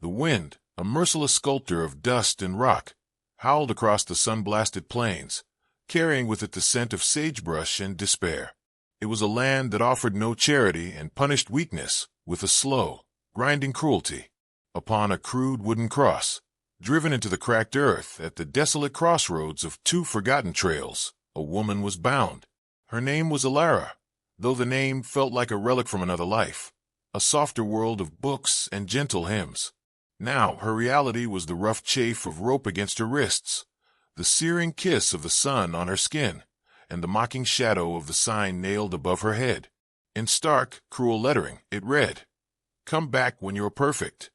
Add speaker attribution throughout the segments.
Speaker 1: The wind, a merciless sculptor of dust and rock, howled across the sun-blasted plains, carrying with it the scent of sagebrush and despair. It was a land that offered no charity and punished weakness with a slow, grinding cruelty. Upon a crude wooden cross, driven into the cracked earth at the desolate crossroads of two forgotten trails, a woman was bound. Her name was Alara, though the name felt like a relic from another life, a softer world of books and gentle hymns. Now her reality was the rough chafe of rope against her wrists, the searing kiss of the sun on her skin, and the mocking shadow of the sign nailed above her head. In stark, cruel lettering, it read, "Come back when you're perfect."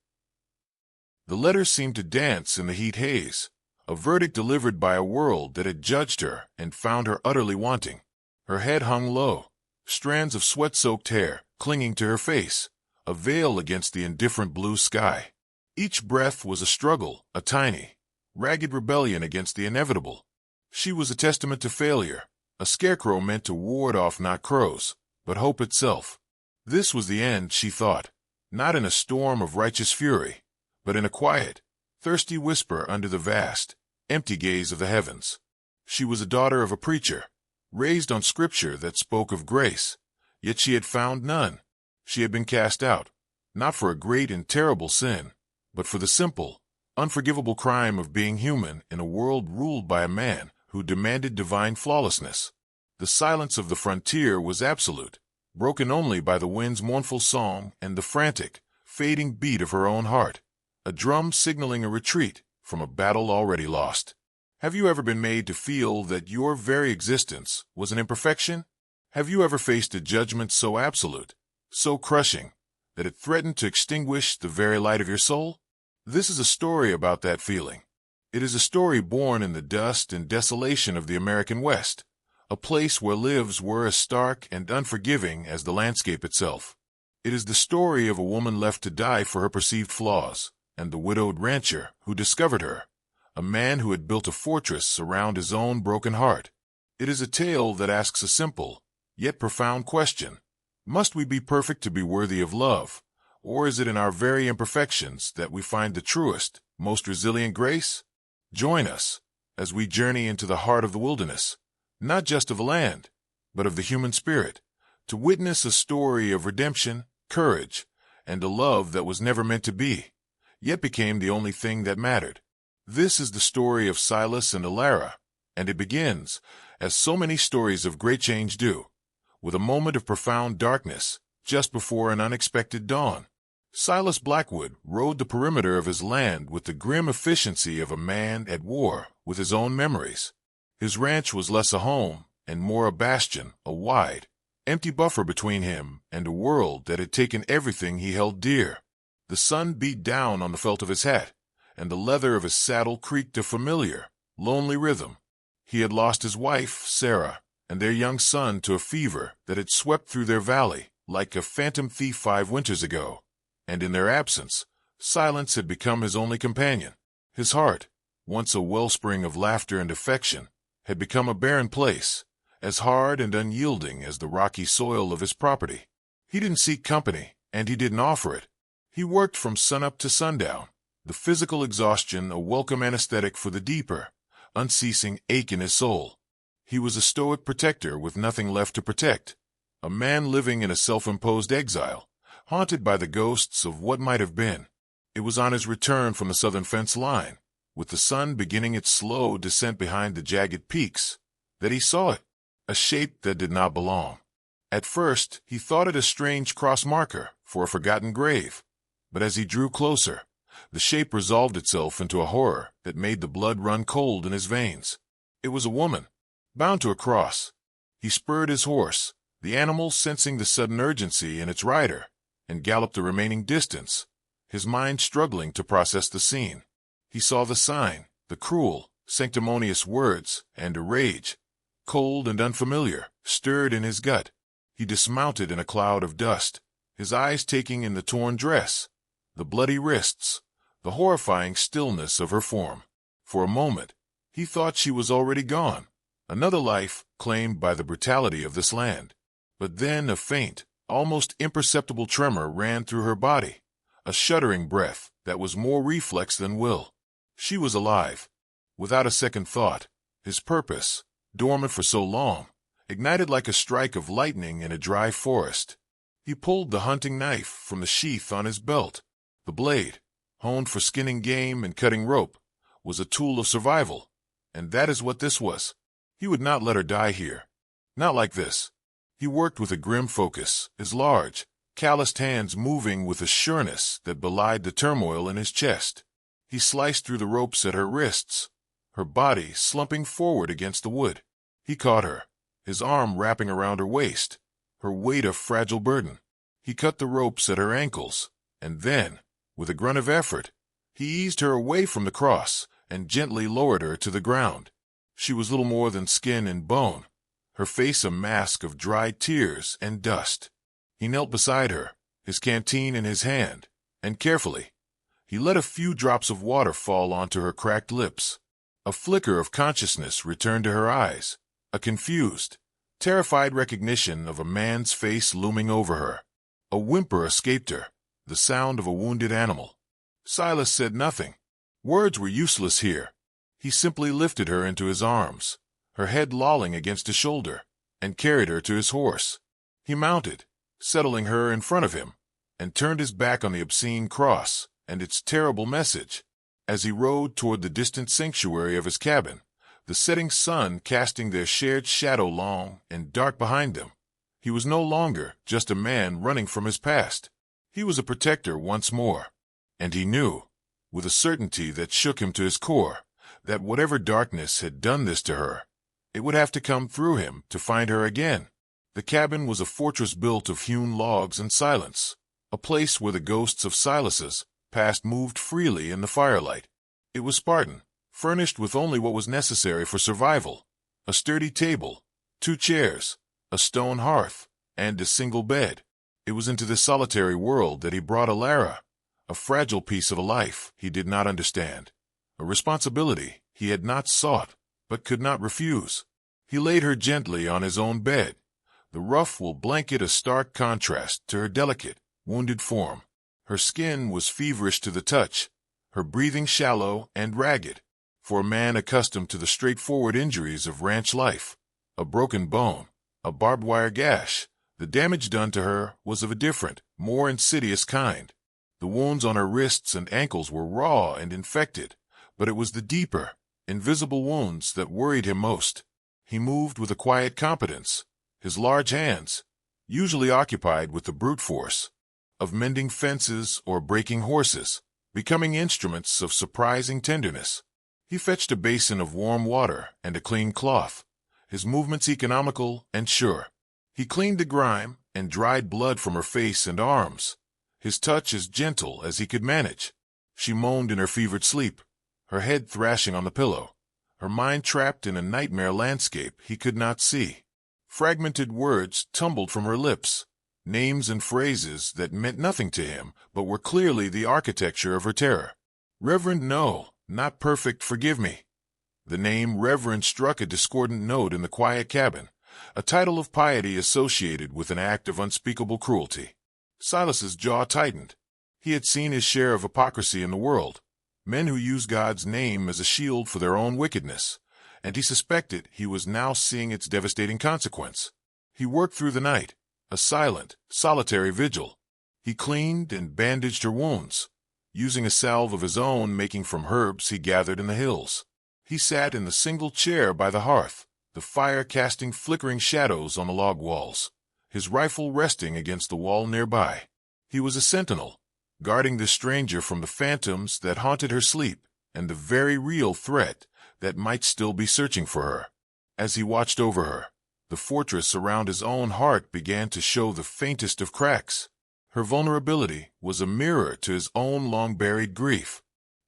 Speaker 1: The letter seemed to dance in the heat haze, a verdict delivered by a world that had judged her and found her utterly wanting. Her head hung low, strands of sweat-soaked hair clinging to her face, a veil against the indifferent blue sky. Each breath was a struggle, a tiny, ragged rebellion against the inevitable. She was a testament to failure, a scarecrow meant to ward off not crows, but hope itself. This was the end, she thought, not in a storm of righteous fury, but in a quiet, thirsty whisper under the vast, empty gaze of the heavens. She was a daughter of a preacher, raised on scripture that spoke of grace, yet she had found none. She had been cast out, not for a great and terrible sin, but for the simple, unforgivable crime of being human in a world ruled by a man who demanded divine flawlessness. The silence of the frontier was absolute, broken only by the wind's mournful song and the frantic, fading beat of her own heart, a drum signaling a retreat from a battle already lost. Have you ever been made to feel that your very existence was an imperfection? Have you ever faced a judgment so absolute, so crushing, that it threatened to extinguish the very light of your soul? This is a story about that feeling. It is a story born in the dust and desolation of the American West, a place where lives were as stark and unforgiving as the landscape itself. It is the story of a woman left to die for her perceived flaws, and the widowed rancher who discovered her, a man who had built a fortress around his own broken heart. It is a tale that asks a simple, yet profound question. Must we be perfect to be worthy of love, or is it in our very imperfections that we find the truest, most resilient grace? Join us as we journey into the heart of the wilderness, not just of a land, but of the human spirit, to witness a story of redemption, courage, and a love that was never meant to be, yet became the only thing that mattered. This is the story of Silas and Alara, and it begins, as so many stories of great change do, with a moment of profound darkness just before an unexpected dawn. Silas Blackwood rode the perimeter of his land with the grim efficiency of a man at war with his own memories. His ranch was less a home and more a bastion, a wide, empty buffer between him and a world that had taken everything he held dear. The sun beat down on the felt of his hat, and the leather of his saddle creaked a familiar, lonely rhythm. He had lost his wife, Sarah, and their young son to a fever that had swept through their valley like a phantom thief 5 winters ago, and in their absence, silence had become his only companion. His heart, once a wellspring of laughter and affection, had become a barren place, as hard and unyielding as the rocky soil of his property. He didn't seek company, and he didn't offer it. He worked from sunup to sundown, the physical exhaustion a welcome anesthetic for the deeper, unceasing ache in his soul. He was a stoic protector with nothing left to protect, a man living in a self-imposed exile, haunted by the ghosts of what might have been. It was on his return from the southern fence line, with the sun beginning its slow descent behind the jagged peaks, that he saw it, a shape that did not belong. At first, he thought it a strange cross marker for a forgotten grave, but as he drew closer, the shape resolved itself into a horror that made the blood run cold in his veins. It was a woman, bound to a cross. He spurred his horse, the animal sensing the sudden urgency in its rider, and galloped the remaining distance, his mind struggling to process the scene. He saw the sign, the cruel, sanctimonious words, and a rage, cold and unfamiliar, stirred in his gut. He dismounted in a cloud of dust, his eyes taking in the torn dress, the bloody wrists, the horrifying stillness of her form. For a moment, he thought she was already gone, another life claimed by the brutality of this land. But then a faint, almost imperceptible tremor ran through her body, a shuddering breath, that was more reflex than will. She was alive. Without a second thought, his purpose, dormant for so long, ignited like a strike of lightning in a dry forest. He pulled the hunting knife from the sheath on his belt. The blade, honed for skinning game and cutting rope, was a tool of survival, and that is what this was. He would not let her die here. Not like this. He worked with a grim focus, his large, calloused hands moving with a sureness that belied the turmoil in his chest. He sliced through the ropes at her wrists, her body slumping forward against the wood. He caught her, his arm wrapping around her waist, her weight a fragile burden. He cut the ropes at her ankles, and then, with a grunt of effort, he eased her away from the cross and gently lowered her to the ground. She was little more than skin and bone, her face a mask of dried tears and dust. He knelt beside her, his canteen in his hand, and carefully, he let a few drops of water fall onto her cracked lips. A flicker of consciousness returned to her eyes, a confused, terrified recognition of a man's face looming over her. A whimper escaped her, the sound of a wounded animal. Silas said nothing. Words were useless here. He simply lifted her into his arms, her head lolling against his shoulder, and carried her to his horse. He mounted, settling her in front of him, and turned his back on the obscene cross and its terrible message. As he rode toward the distant sanctuary of his cabin, the setting sun casting their shared shadow long and dark behind them, he was no longer just a man running from his past. He was a protector once more, and he knew, with a certainty that shook him to his core, that whatever darkness had done this to her, it would have to come through him to find her again. The cabin was a fortress built of hewn logs and silence, a place where the ghosts of Silas's past moved freely in the firelight. It was Spartan, furnished with only what was necessary for survival: a sturdy table, 2 chairs, a stone hearth, and a single bed. It was into this solitary world that he brought Alara, a fragile piece of a life he did not understand, a responsibility he had not sought but could not refuse. He laid her gently on his own bed, the rough wool blanket a stark contrast to her delicate, wounded form. Her skin was feverish to the touch, her breathing shallow and ragged, for a man accustomed to the straightforward injuries of ranch life. A broken bone, a barbed wire gash. The damage done to her was of a different, more insidious kind. The wounds on her wrists and ankles were raw and infected, but it was the deeper, invisible wounds that worried him most. He moved with a quiet competence, his large hands, usually occupied with the brute force of mending fences or breaking horses, becoming instruments of surprising tenderness. He fetched a basin of warm water and a clean cloth, his movements economical and sure. He cleaned the grime and dried blood from her face and arms, his touch as gentle as he could manage. She moaned in her fevered sleep, her head thrashing on the pillow, her mind trapped in a nightmare landscape he could not see. Fragmented words tumbled from her lips, names and phrases that meant nothing to him but were clearly the architecture of her terror. Reverend, no, not perfect, forgive me. The name Reverend struck a discordant note in the quiet cabin, a title of piety associated with an act of unspeakable cruelty. Silas's jaw tightened. He had seen his share of hypocrisy in the world, men who use God's name as a shield for their own wickedness, and he suspected he was now seeing its devastating consequence. He worked through the night, a silent, solitary vigil. He cleaned and bandaged her wounds, using a salve of his own making from herbs he gathered in the hills. He sat in the single chair by the hearth, the fire casting flickering shadows on the log walls, his rifle resting against the wall nearby. He was a sentinel, guarding this stranger from the phantoms that haunted her sleep and the very real threat that might still be searching for her. As he watched over her, the fortress around his own heart began to show the faintest of cracks. Her vulnerability was a mirror to his own long-buried grief.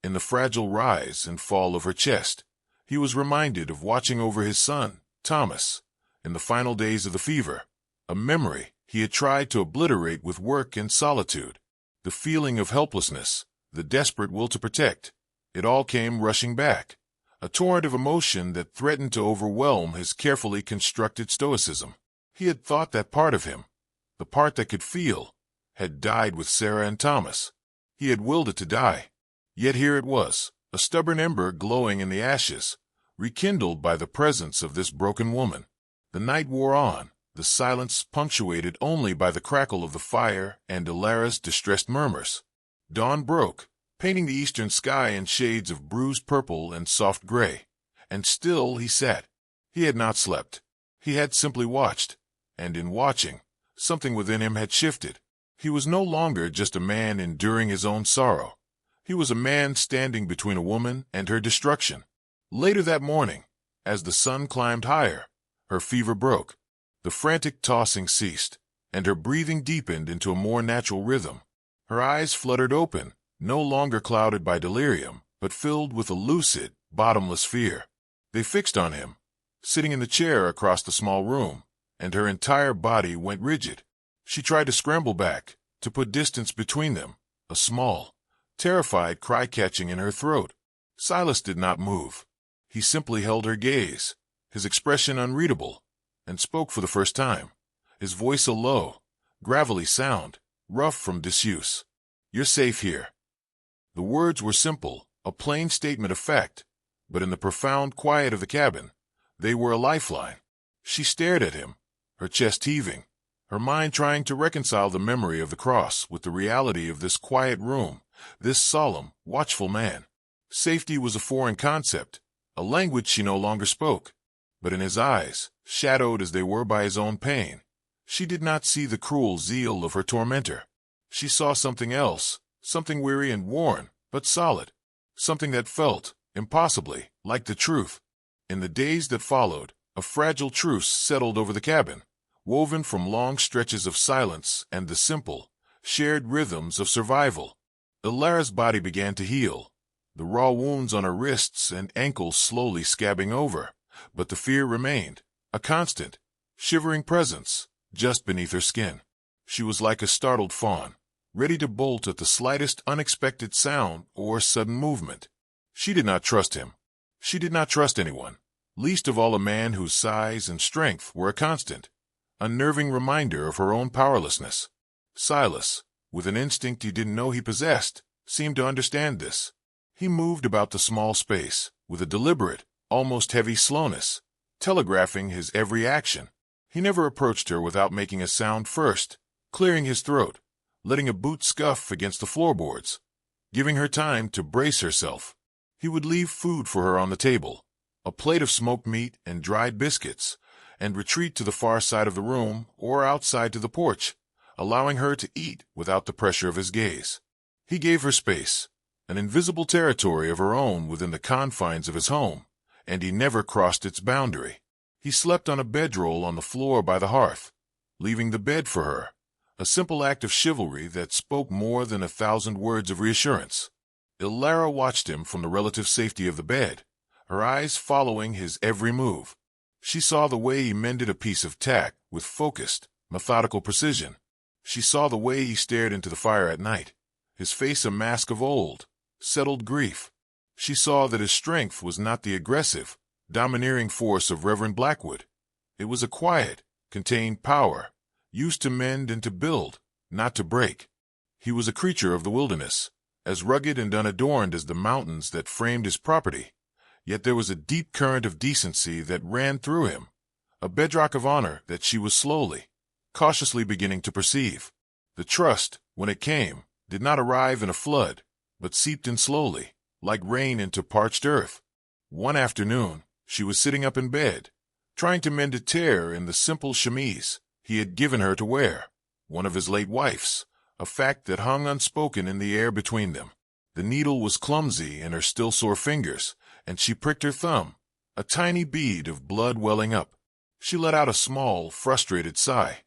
Speaker 1: In the fragile rise and fall of her chest, he was reminded of watching over his son, Thomas, in the final days of the fever, a memory he had tried to obliterate with work and solitude. The feeling of helplessness, the desperate will to protect, it all came rushing back, a torrent of emotion that threatened to overwhelm his carefully constructed stoicism. He had thought that part of him, the part that could feel, had died with Sarah and Thomas. He had willed it to die. Yet here it was, a stubborn ember glowing in the ashes, rekindled by the presence of this broken woman. The night wore on, the silence punctuated only by the crackle of the fire and Ilara's distressed murmurs. Dawn broke, painting the eastern sky in shades of bruised purple and soft gray. And still he sat. He had not slept. He had simply watched. And in watching, something within him had shifted. He was no longer just a man enduring his own sorrow. He was a man standing between a woman and her destruction. Later that morning, as the sun climbed higher, her fever broke. The frantic tossing ceased, and her breathing deepened into a more natural rhythm. Her eyes fluttered open, no longer clouded by delirium, but filled with a lucid, bottomless fear. They fixed on him, sitting in the chair across the small room, and her entire body went rigid. She tried to scramble back, to put distance between them, a small, terrified cry catching in her throat. Silas did not move. He simply held her gaze, his expression unreadable, and spoke for the first time, his voice a low, gravelly sound, rough from disuse. "You're safe here." The words were simple, a plain statement of fact, but in the profound quiet of the cabin, they were a lifeline. She stared at him, her chest heaving, her mind trying to reconcile the memory of the cross with the reality of this quiet room, this solemn, watchful man. Safety was a foreign concept, a language she no longer spoke. But in his eyes, shadowed as they were by his own pain, she did not see the cruel zeal of her tormentor. She saw something else, something weary and worn, but solid, something that felt, impossibly, like the truth. In the days that followed, a fragile truce settled over the cabin, woven from long stretches of silence and the simple, shared rhythms of survival. Ilara's body began to heal, the raw wounds on her wrists and ankles slowly scabbing over, but the fear remained, a constant, shivering presence, just beneath her skin. She was like a startled fawn, ready to bolt at the slightest unexpected sound or sudden movement. She did not trust him. She did not trust anyone, least of all a man whose size and strength were a constant, unnerving reminder of her own powerlessness. Silas, with an instinct he didn't know he possessed, seemed to understand this. He moved about the small space, with a deliberate, almost heavy slowness, telegraphing his every action. He never approached her without making a sound first, clearing his throat, letting a boot scuff against the floorboards, giving her time to brace herself. He would leave food for her on the table, a plate of smoked meat and dried biscuits, and retreat to the far side of the room or outside to the porch, allowing her to eat without the pressure of his gaze. He gave her space, an invisible territory of her own within the confines of his home, and he never crossed its boundary. He slept on a bedroll on the floor by the hearth, leaving the bed for her, a simple act of chivalry that spoke more than 1,000 words of reassurance. Ilara watched him from the relative safety of the bed, her eyes following his every move. She saw the way he mended a piece of tack with focused, methodical precision. She saw the way he stared into the fire at night, his face a mask of old, settled grief. She saw that his strength was not the aggressive, domineering force of Reverend Blackwood. It was a quiet, contained power, used to mend and to build, not to break. He was a creature of the wilderness, as rugged and unadorned as the mountains that framed his property. Yet there was a deep current of decency that ran through him, a bedrock of honor that she was slowly, cautiously beginning to perceive. The trust, when it came, did not arrive in a flood, but seeped in slowly, like rain into parched earth. One afternoon, she was sitting up in bed, trying to mend a tear in the simple chemise he had given her to wear, one of his late wife's, a fact that hung unspoken in the air between them. The needle was clumsy in her still sore fingers, and she pricked her thumb, a tiny bead of blood welling up. She let out a small, frustrated sigh.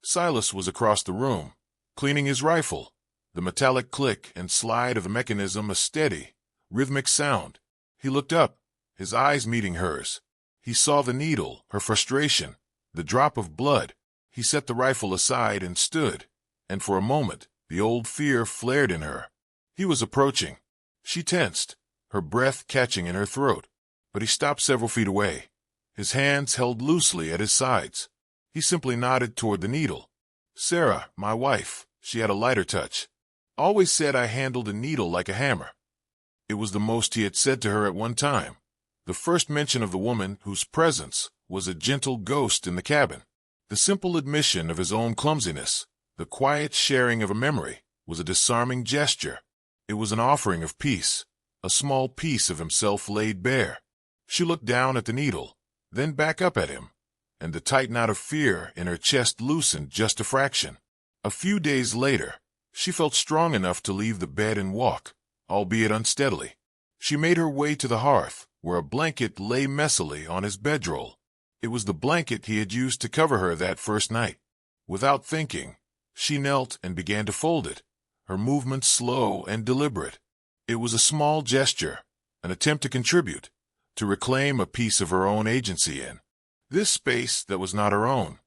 Speaker 1: Silas was across the room, cleaning his rifle, the metallic click and slide of the mechanism a steady, rhythmic sound. He looked up, his eyes meeting hers. He saw the needle, her frustration, the drop of blood. He set the rifle aside and stood, and for a moment the old fear flared in her. He was approaching. She tensed, her breath catching in her throat, but he stopped several feet away, his hands held loosely at his sides. He simply nodded toward the needle. "Sarah, my wife," she had a lighter touch. Always said I handled a needle like a hammer. It was the most he had said to her at one time. The first mention of the woman whose presence was a gentle ghost in the cabin. The simple admission of his own clumsiness, the quiet sharing of a memory, was a disarming gesture. It was an offering of peace, a small piece of himself laid bare. She looked down at the needle, then back up at him, and the tight knot of fear in her chest loosened just a fraction. A few days later, she felt strong enough to leave the bed and walk, albeit unsteadily. She made her way to the hearth, where a blanket lay messily on his bedroll. It was the blanket he had used to cover her that first night. Without thinking, she knelt and began to fold it, her movements slow and deliberate. It was a small gesture, an attempt to contribute, to reclaim a piece of her own agency in this space that was not her own.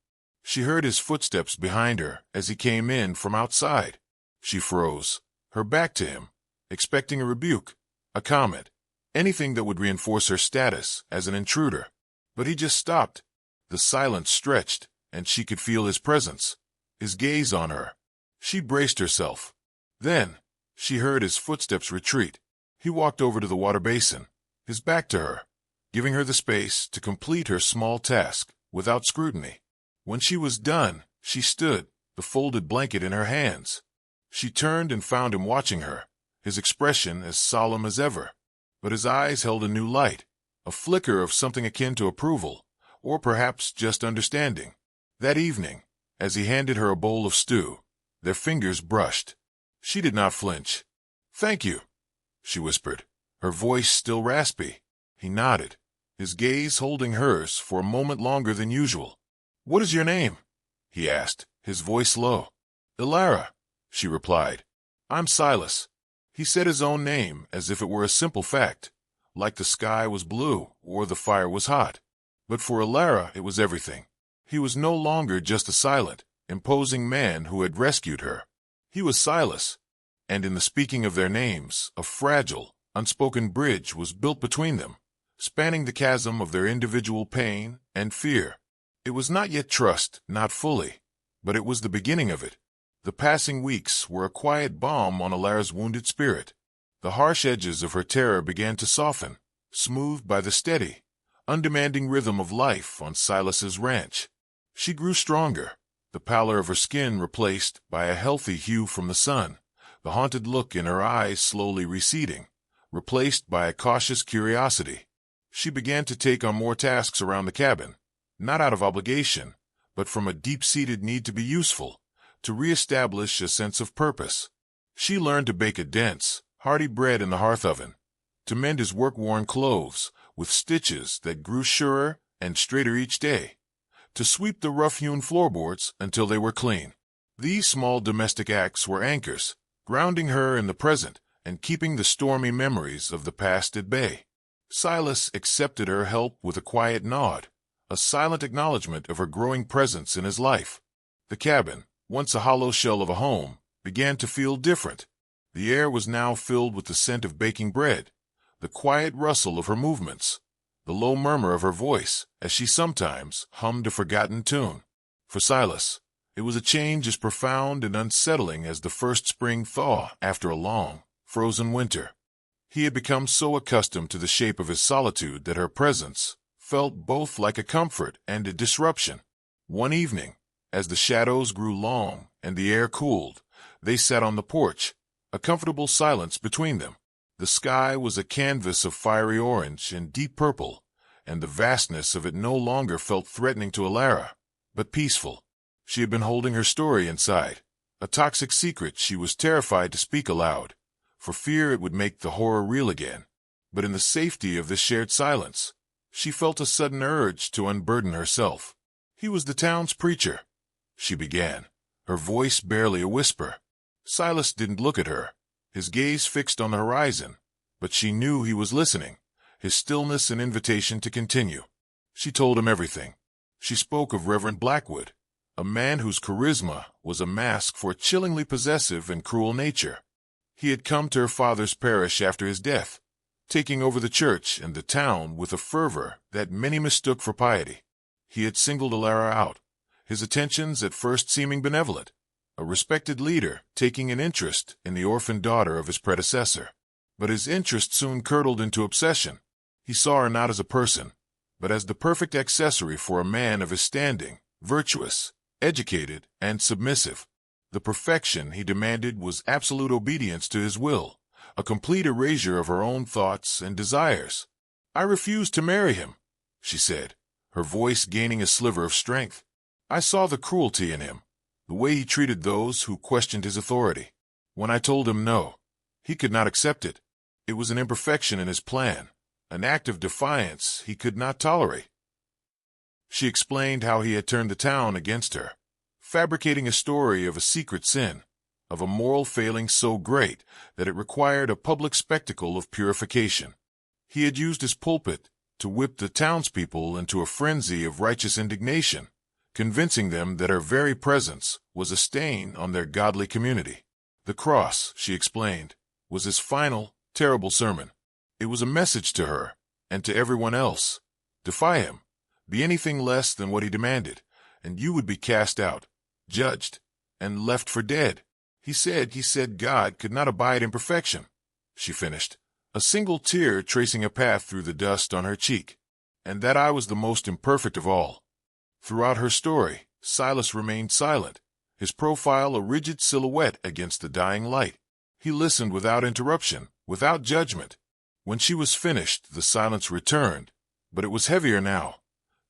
Speaker 1: She heard his footsteps behind her as he came in from outside. She froze, her back to him, expecting a rebuke, a comment, anything that would reinforce her status as an intruder. But he just stopped. The silence stretched, and she could feel his presence, his gaze on her. She braced herself. Then, she heard his footsteps retreat. He walked over to the water basin, his back to her, giving her the space to complete her small task without scrutiny. When she was done, she stood, the folded blanket in her hands. She turned and found him watching her, his expression as solemn as ever. But his eyes held a new light, a flicker of something akin to approval, or perhaps just understanding. That evening, as he handed her a bowl of stew, their fingers brushed. She did not flinch. "Thank you," she whispered, her voice still raspy. He nodded, his gaze holding hers for a moment longer than usual. "What is your name?" he asked, his voice low. "Ilara," she replied. "I'm Silas." He said his own name as if it were a simple fact, like the sky was blue or the fire was hot. But for Ilara it was everything. He was no longer just a silent, imposing man who had rescued her. He was Silas, and in the speaking of their names, a fragile, unspoken bridge was built between them, spanning the chasm of their individual pain and fear. It was not yet trust, not fully, but it was the beginning of it. The passing weeks were a quiet balm on Ilara's wounded spirit. The harsh edges of her terror began to soften, smoothed by the steady, undemanding rhythm of life on Silas's ranch. She grew stronger, the pallor of her skin replaced by a healthy hue from the sun, the haunted look in her eyes slowly receding, replaced by a cautious curiosity. She began to take on more tasks around the cabin, not out of obligation, but from a deep-seated need to be useful, to re-establish a sense of purpose. She learned to bake a dense, hearty bread in the hearth oven, to mend his work-worn clothes with stitches that grew surer and straighter each day, to sweep the rough-hewn floorboards until they were clean. These small domestic acts were anchors, grounding her in the present and keeping the stormy memories of the past at bay. Silas accepted her help with a quiet nod, a silent acknowledgment of her growing presence in his life. The cabin, once a hollow shell of a home, began to feel different. The air was now filled with the scent of baking bread, the quiet rustle of her movements, the low murmur of her voice as she sometimes hummed a forgotten tune. For Silas, it was a change as profound and unsettling as the first spring thaw after a long, frozen winter. He had become so accustomed to the shape of his solitude that her presence felt both like a comfort and a disruption. One evening, as the shadows grew long and the air cooled, they sat on the porch, a comfortable silence between them. The sky was a canvas of fiery orange and deep purple, and the vastness of it no longer felt threatening to Ilara, but peaceful. She had been holding her story inside, a toxic secret she was terrified to speak aloud, for fear it would make the horror real again. But in the safety of this shared silence, she felt a sudden urge to unburden herself. "He was the town's preacher," she began, her voice barely a whisper. Silas didn't look at her, his gaze fixed on the horizon, but she knew he was listening, his stillness an invitation to continue. She told him everything. She spoke of Reverend Blackwood, a man whose charisma was a mask for a chillingly possessive and cruel nature. He had come to her father's parish after his death, taking over the church and the town with a fervor that many mistook for piety. He had singled Ilara out, his attentions at first seeming benevolent, a respected leader taking an interest in the orphaned daughter of his predecessor. But his interest soon curdled into obsession. He saw her not as a person, but as the perfect accessory for a man of his standing, virtuous, educated, and submissive. The perfection he demanded was absolute obedience to his will, a complete erasure of her own thoughts and desires. "I refuse to marry him," she said, her voice gaining a sliver of strength. "I saw the cruelty in him, the way he treated those who questioned his authority. When I told him no, he could not accept it. It was an imperfection in his plan, an act of defiance he could not tolerate." She explained how he had turned the town against her, fabricating a story of a secret sin, of a moral failing so great that it required a public spectacle of purification. He had used his pulpit to whip the townspeople into a frenzy of righteous indignation, convincing them that her very presence was a stain on their godly community. The cross, she explained, was his final, terrible sermon. It was a message to her, and to everyone else. Defy him, be anything less than what he demanded, and you would be cast out, judged, and left for dead. He said God could not abide imperfection, she finished, a single tear tracing a path through the dust on her cheek, and that I was the most imperfect of all. Throughout her story, Silas remained silent, his profile a rigid silhouette against the dying light. He listened without interruption, without judgment. When she was finished, the silence returned, but it was heavier now,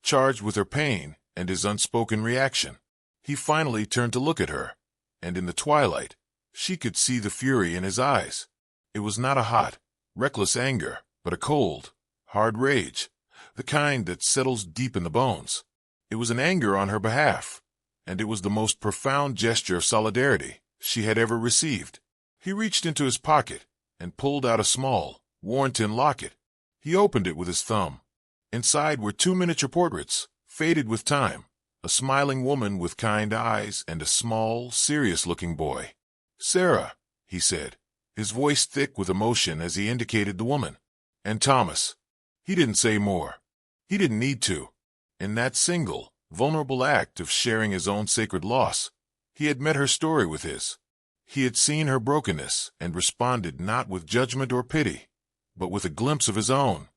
Speaker 1: charged with her pain and his unspoken reaction. He finally turned to look at her, and in the twilight, she could see the fury in his eyes. It was not a hot, reckless anger, but a cold, hard rage, the kind that settles deep in the bones. It was an anger on her behalf, and it was the most profound gesture of solidarity she had ever received. He reached into his pocket and pulled out a small, worn tin locket. He opened it with his thumb. Inside were 2 miniature portraits, faded with time, a smiling woman with kind eyes and a small, serious-looking boy. "Sarah," he said, his voice thick with emotion as he indicated the woman. "And Thomas." He didn't say more. He didn't need to. In that single, vulnerable act of sharing his own sacred loss, he had met her story with his. He had seen her brokenness and responded not with judgment or pity, but with a glimpse of his own.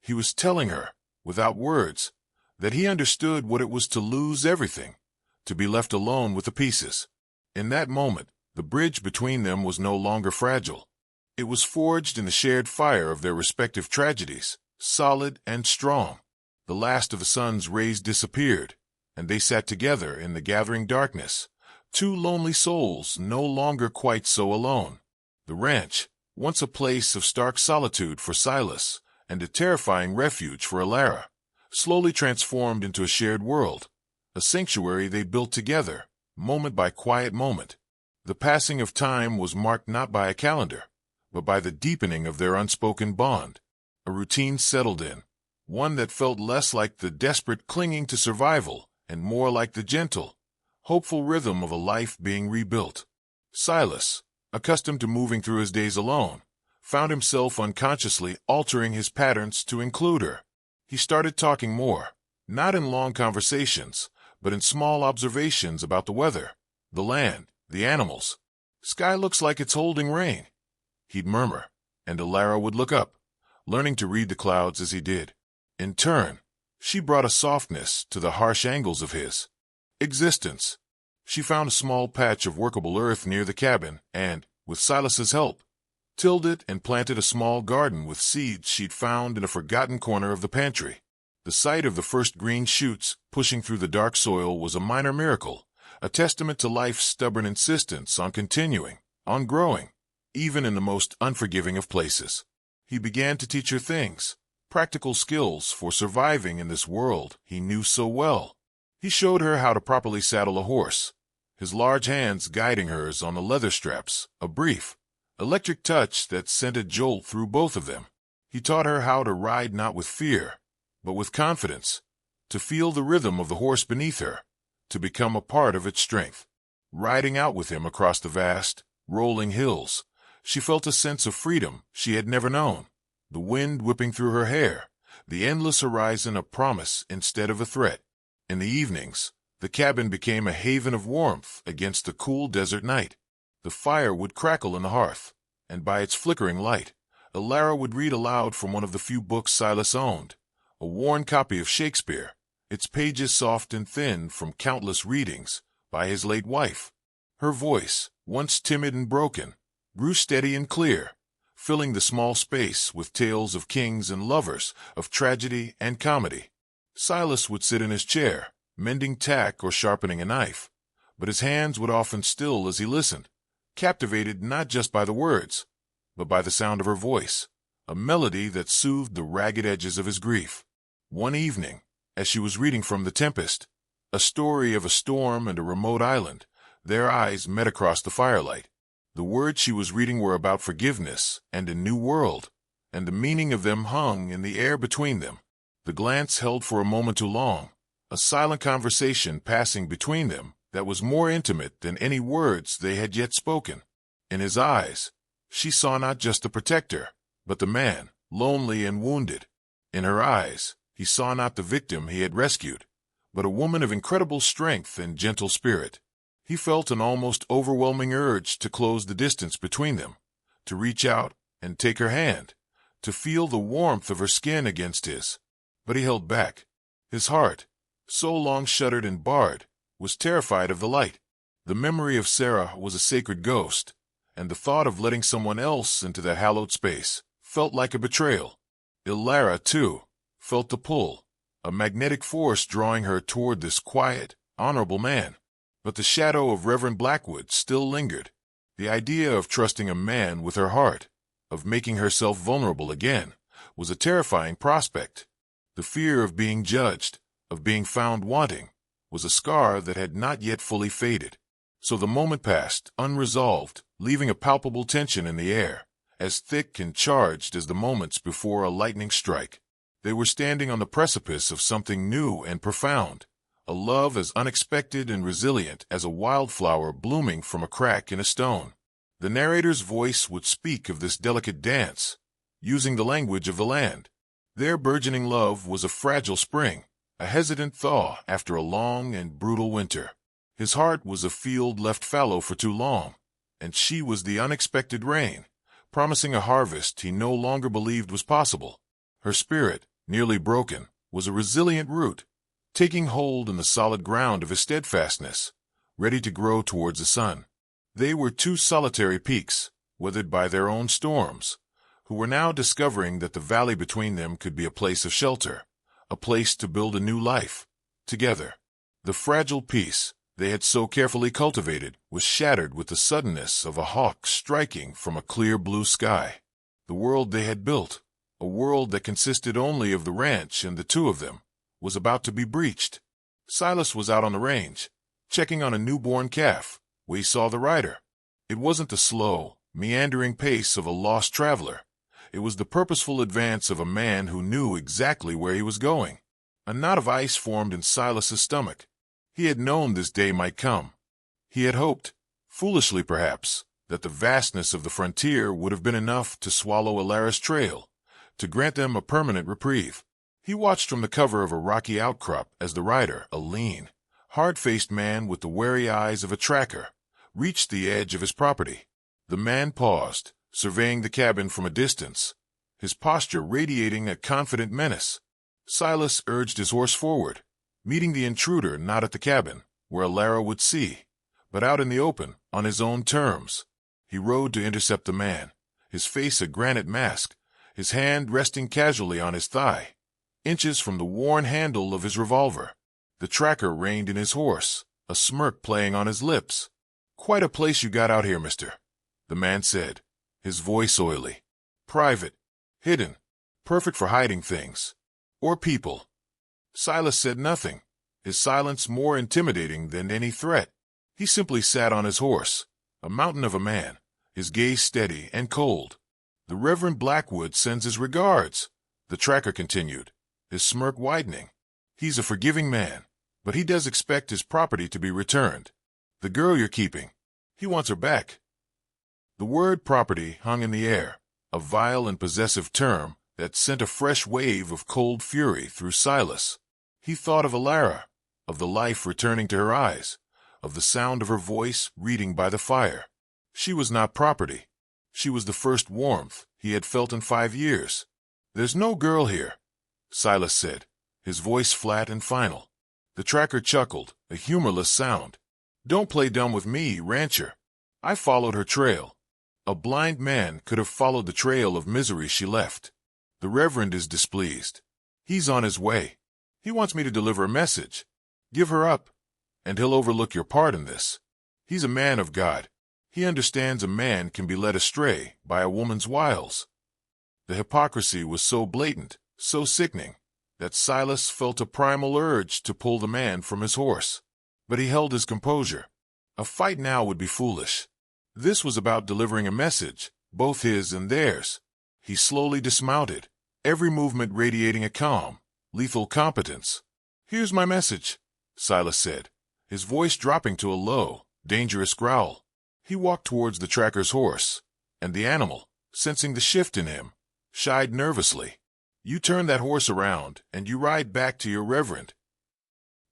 Speaker 1: He was telling her, without words, that he understood what it was to lose everything, to be left alone with the pieces. In that moment, the bridge between them was no longer fragile. It was forged in the shared fire of their respective tragedies, solid and strong. The last of the sun's rays disappeared, and they sat together in the gathering darkness, two lonely souls no longer quite so alone. The ranch, once a place of stark solitude for Silas and a terrifying refuge for Alara, slowly transformed into a shared world, a sanctuary they built together, moment by quiet moment. The passing of time was marked not by a calendar, but by the deepening of their unspoken bond. A routine settled in, one that felt less like the desperate clinging to survival and more like the gentle, hopeful rhythm of a life being rebuilt. Silas, accustomed to moving through his days alone, found himself unconsciously altering his patterns to include her. He started talking more, not in long conversations, but in small observations about the weather, the land, the animals. "Sky looks like it's holding rain," he'd murmur, and Alara would look up, learning to read the clouds as he did. In turn, she brought a softness to the harsh angles of his existence. She found a small patch of workable earth near the cabin and, with Silas's help, tilled it and planted a small garden with seeds she'd found in a forgotten corner of the pantry. The sight of the first green shoots pushing through the dark soil was a minor miracle, a testament to life's stubborn insistence on continuing, on growing, even in the most unforgiving of places. He began to teach her things, practical skills for surviving in this world he knew so well. He showed her how to properly saddle a horse, his large hands guiding hers on the leather straps, a brief, electric touch that sent a jolt through both of them. He taught her how to ride not with fear, but with confidence, to feel the rhythm of the horse beneath her, to become a part of its strength. Riding out with him across the vast, rolling hills, she felt a sense of freedom she had never known, the wind whipping through her hair, the endless horizon a promise instead of a threat. In the evenings, The cabin became a haven of warmth against the cool desert night. The fire would crackle in the hearth, and by its flickering light, Elara would read aloud from one of the few books Silas owned, a worn copy of Shakespeare, its pages soft and thin from countless readings by his late wife. Her voice, once timid and broken, grew steady and clear, filling the small space with tales of kings and lovers, of tragedy and comedy. Silas would sit in his chair, mending tack or sharpening a knife, but his hands would often still as he listened, captivated not just by the words, but by the sound of her voice, a melody that soothed the ragged edges of his grief. One evening, as she was reading from The Tempest, a story of a storm and a remote island, their eyes met across the firelight. The words she was reading were about forgiveness and a new world, and the meaning of them hung in the air between them. The glance held for a moment too long, a silent conversation passing between them that was more intimate than any words they had yet spoken. In his eyes, she saw not just the protector, but the man, lonely and wounded. In her eyes, he saw not the victim he had rescued, but a woman of incredible strength and gentle spirit. He felt an almost overwhelming urge to close the distance between them, to reach out and take her hand, to feel the warmth of her skin against his. But he held back. His heart, so long shuttered and barred, was terrified of the light. The memory of Sarah was a sacred ghost, and the thought of letting someone else into that hallowed space felt like a betrayal. Elara, too, felt the pull, a magnetic force drawing her toward this quiet, honorable man. But the shadow of Reverend Blackwood still lingered. The idea of trusting a man with her heart, of making herself vulnerable again, was a terrifying prospect. The fear of being judged, of being found wanting, was a scar that had not yet fully faded. So the moment passed, unresolved, leaving a palpable tension in the air, as thick and charged as the moments before a lightning strike. They were standing on the precipice of something new and profound, a love as unexpected and resilient as a wildflower blooming from a crack in a stone. The narrator's voice would speak of this delicate dance, using the language of the land. Their burgeoning love was a fragile spring, a hesitant thaw after a long and brutal winter. His heart was a field left fallow for too long, and she was the unexpected rain, promising a harvest he no longer believed was possible. Her spirit, nearly broken, was a resilient root, taking hold in the solid ground of his steadfastness, ready to grow towards the sun. They were two solitary peaks, weathered by their own storms, who were now discovering that the valley between them could be a place of shelter, a place to build a new life, together. The fragile peace they had so carefully cultivated was shattered with the suddenness of a hawk striking from a clear blue sky. The world they had built, a world that consisted only of the ranch and the two of them, was about to be breached. Silas was out on the range, checking on a newborn calf, where he saw the rider. It wasn't the slow, meandering pace of a lost traveler. It was the purposeful advance of a man who knew exactly where he was going. A knot of ice formed in Silas's stomach. He had known this day might come. He had hoped, foolishly perhaps, that the vastness of the frontier would have been enough to swallow Elara's trail, to grant them a permanent reprieve. He watched from the cover of a rocky outcrop as the rider, a lean, hard-faced man with the wary eyes of a tracker, reached the edge of his property. The man paused, surveying the cabin from a distance, his posture radiating a confident menace. Silas urged his horse forward, meeting the intruder not at the cabin, where Elara would see, but out in the open, on his own terms. He rode to intercept the man, his face a granite mask, his hand resting casually on his thigh, inches from the worn handle of his revolver. The tracker reined in his horse, a smirk playing on his lips. "Quite a place you got out here, mister," the man said, his voice oily. "Private, hidden, perfect for hiding things. Or people." Silas said nothing, his silence more intimidating than any threat. He simply sat on his horse, a mountain of a man, his gaze steady and cold. "The Reverend Blackwood sends his regards," the tracker continued, his smirk widening. "He's a forgiving man, but he does expect his property to be returned. The girl you're keeping, he wants her back." The word property hung in the air, a vile and possessive term that sent a fresh wave of cold fury through Silas. He thought of Elara, of the life returning to her eyes, of the sound of her voice reading by the fire. She was not property. She was the first warmth he had felt in 5 years. "There's no girl here," Silas said, his voice flat and final. The tracker chuckled, a humorless sound. "Don't play dumb with me, rancher. I followed her trail. A blind man could have followed the trail of misery she left. The Reverend is displeased. He's on his way. He wants me to deliver a message. Give her up, and he'll overlook your part in this. He's a man of God. He understands a man can be led astray by a woman's wiles." The hypocrisy was so blatant, so sickening, that Silas felt a primal urge to pull the man from his horse. But he held his composure. A fight now would be foolish. This was about delivering a message, both his and theirs. He slowly dismounted, every movement radiating a calm, lethal competence. "Here's my message," Silas said, his voice dropping to a low, dangerous growl. He walked towards the tracker's horse, and the animal, sensing the shift in him, shied nervously. "You turn that horse around, and you ride back to your Reverend.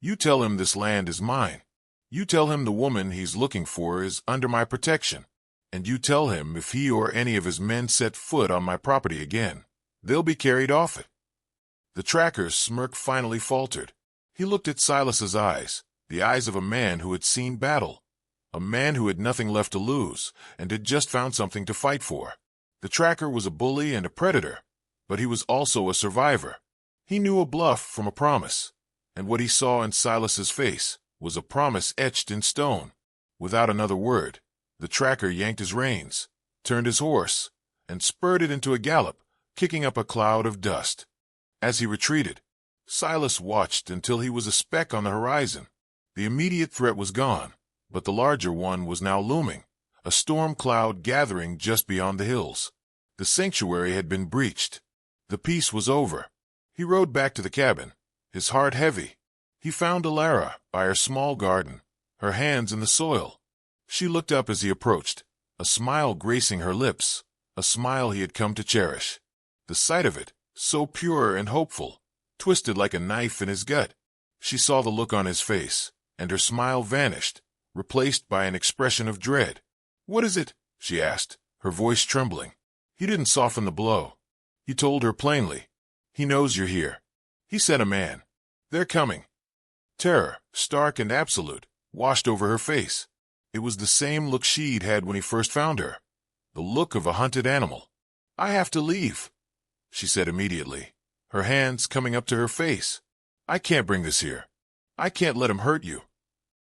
Speaker 1: You tell him this land is mine. You tell him the woman he's looking for is under my protection. And you tell him if he or any of his men set foot on my property again, they'll be carried off it." The tracker's smirk finally faltered. He looked at Silas's eyes, the eyes of a man who had seen battle, a man who had nothing left to lose and had just found something to fight for. The tracker was a bully and a predator, but he was also a survivor. He knew a bluff from a promise, and what he saw in Silas's face was a promise etched in stone. Without another word, the tracker yanked his reins, turned his horse, and spurred it into a gallop, kicking up a cloud of dust. As he retreated, Silas watched until he was a speck on the horizon. The immediate threat was gone, but the larger one was now looming, a storm cloud gathering just beyond the hills. The sanctuary had been breached. The peace was over. He rode back to the cabin, his heart heavy. He found Alara by her small garden, her hands in the soil. She looked up as he approached, a smile gracing her lips, a smile he had come to cherish. The sight of it, so pure and hopeful, twisted like a knife in his gut. She saw the look on his face, and her smile vanished, replaced by an expression of dread. "What is it?" she asked, her voice trembling. He didn't soften the blow. He told her plainly, "He knows you're here. He sent a man. They're coming." Terror, stark and absolute, washed over her face. It was the same look she'd had when he first found her, the look of a hunted animal. "I have to leave," she said immediately, her hands coming up to her face. "I can't bring this here. I can't let him hurt you."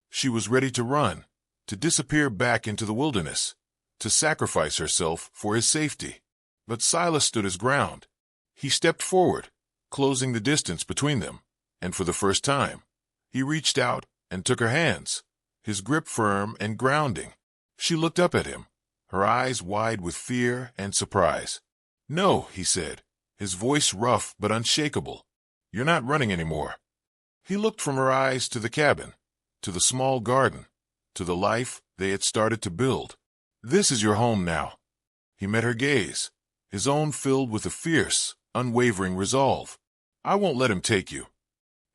Speaker 1: She was ready to run, to disappear back into the wilderness, to sacrifice herself for his safety. But Silas stood his ground. He stepped forward, closing the distance between them, and for the first time, he reached out and took her hands, his grip firm and grounding. She looked up at him, her eyes wide with fear and surprise. "No," he said, his voice rough but unshakable. "You're not running anymore." He looked from her eyes to the cabin, to the small garden, to the life they had started to build. "This is your home now." He met her gaze, his own filled with a fierce, unwavering resolve. "I won't let him take you."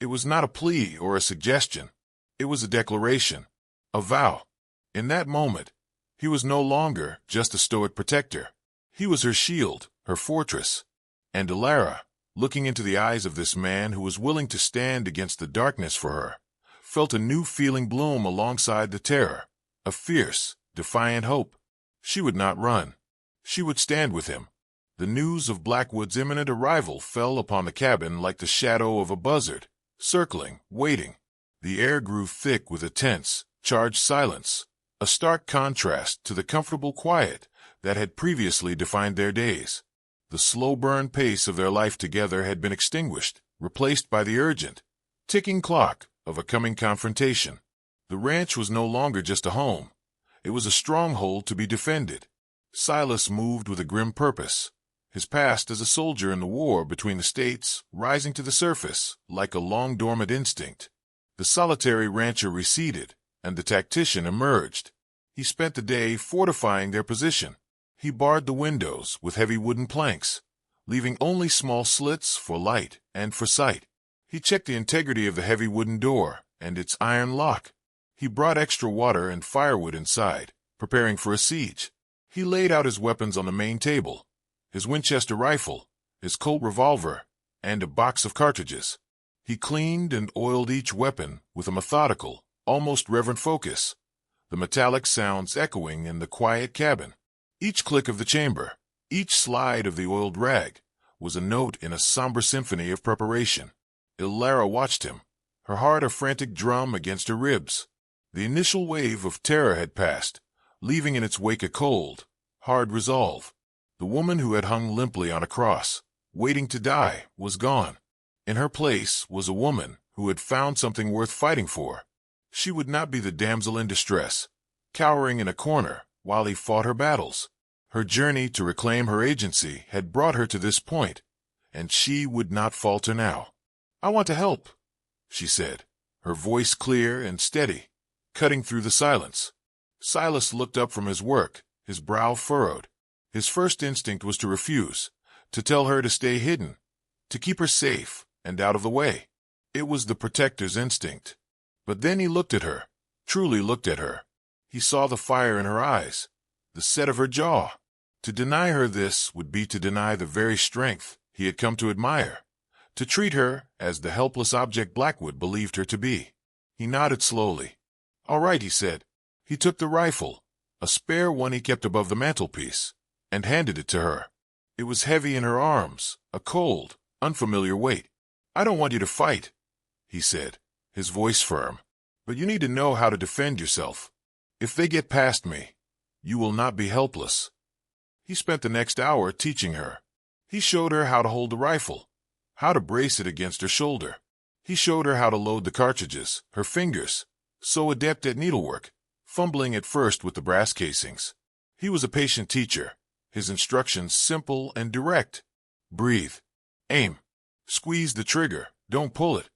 Speaker 1: It was not a plea or a suggestion. It was a declaration, a vow. In that moment, he was no longer just a stoic protector. He was her shield, her fortress. And Alara, looking into the eyes of this man who was willing to stand against the darkness for her, felt a new feeling bloom alongside the terror, a fierce, defiant hope. She would not run. She would stand with him. The news of Blackwood's imminent arrival fell upon the cabin like the shadow of a buzzard, circling, waiting. The air grew thick with a tense, charged silence, a stark contrast to the comfortable quiet that had previously defined their days. The slow-burn pace of their life together had been extinguished, replaced by the urgent, ticking clock of a coming confrontation. The ranch was no longer just a home. It was a stronghold to be defended. Silas moved with a grim purpose, his past as a soldier in the war between the states rising to the surface like a long-dormant instinct. The solitary rancher receded, and the tactician emerged. He spent the day fortifying their position. He barred the windows with heavy wooden planks, leaving only small slits for light and for sight. He checked the integrity of the heavy wooden door and its iron lock. He brought extra water and firewood inside, preparing for a siege. He laid out his weapons on the main table, his Winchester rifle, his Colt revolver, and a box of cartridges. He cleaned and oiled each weapon with a methodical, almost reverent focus, the metallic sounds echoing in the quiet cabin. Each click of the chamber, each slide of the oiled rag, was a note in a somber symphony of preparation. Ilara watched him, her heart a frantic drum against her ribs. The initial wave of terror had passed, leaving in its wake a cold, hard resolve. The woman who had hung limply on a cross, waiting to die, was gone. In her place was a woman who had found something worth fighting for. She would not be the damsel in distress, cowering in a corner while he fought her battles. Her journey to reclaim her agency had brought her to this point, and she would not falter now. "I want to help," she said, her voice clear and steady, cutting through the silence. Silas looked up from his work, his brow furrowed. His first instinct was to refuse, to tell her to stay hidden, to keep her safe and out of the way. It was the protector's instinct. But then he looked at her, truly looked at her. He saw the fire in her eyes, the set of her jaw. To deny her this would be to deny the very strength he had come to admire, to treat her as the helpless object Blackwood believed her to be. He nodded slowly. "All right," he said. He took the rifle, a spare one he kept above the mantelpiece, and handed it to her. It was heavy in her arms, a cold, unfamiliar weight. "I don't want you to fight," he said, his voice firm, "but you need to know how to defend yourself. If they get past me, you will not be helpless." He spent the next hour teaching her. He showed her how to hold the rifle, how to brace it against her shoulder. He showed her how to load the cartridges, her fingers, so adept at needlework, fumbling at first with the brass casings. He was a patient teacher, his instructions simple and direct. Breathe. Aim. Squeeze the trigger. Don't pull it.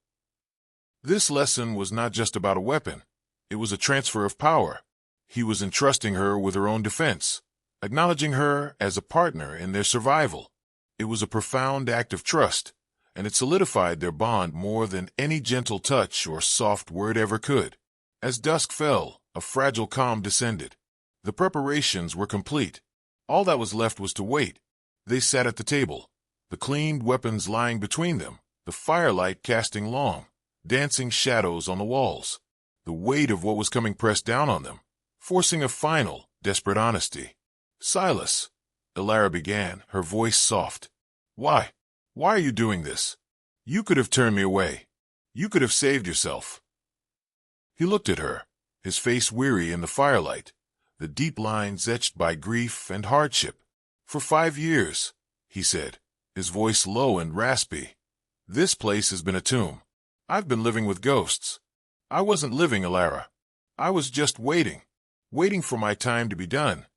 Speaker 1: This lesson was not just about a weapon. It was a transfer of power. He was entrusting her with her own defense, acknowledging her as a partner in their survival. It was a profound act of trust, and it solidified their bond more than any gentle touch or soft word ever could. As dusk fell, a fragile calm descended. The preparations were complete. All that was left was to wait. They sat at the table, the cleaned weapons lying between them, the firelight casting long, dancing shadows on the walls. The weight of what was coming pressed down on them, forcing a final, desperate honesty. "Silas," Ilara began, her voice soft. Why are you doing this? You could have turned me away. You could have saved yourself." He looked at her, his face weary in the firelight, the deep lines etched by grief and hardship. "For 5 years," he said, his voice low and raspy, "this place has been a tomb. I've been living with ghosts. I wasn't living, Ilara. I was just waiting for my time to be done."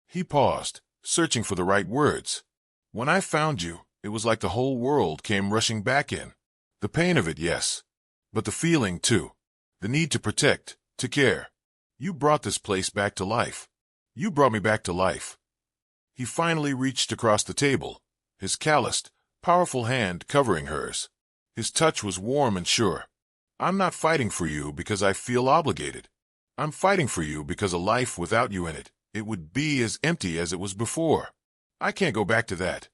Speaker 1: He paused, searching for the right words. "When I found you, it was like the whole world came rushing back in. The pain of it, yes, but the feeling, too. The need to protect, to care. You brought this place back to life. You brought me back to life." He finally reached across the table, his calloused, powerful hand covering hers. His touch was warm and sure. "I'm not fighting for you because I feel obligated. I'm fighting for you because a life without you in it, it would be as empty as it was before. I can't go back to that."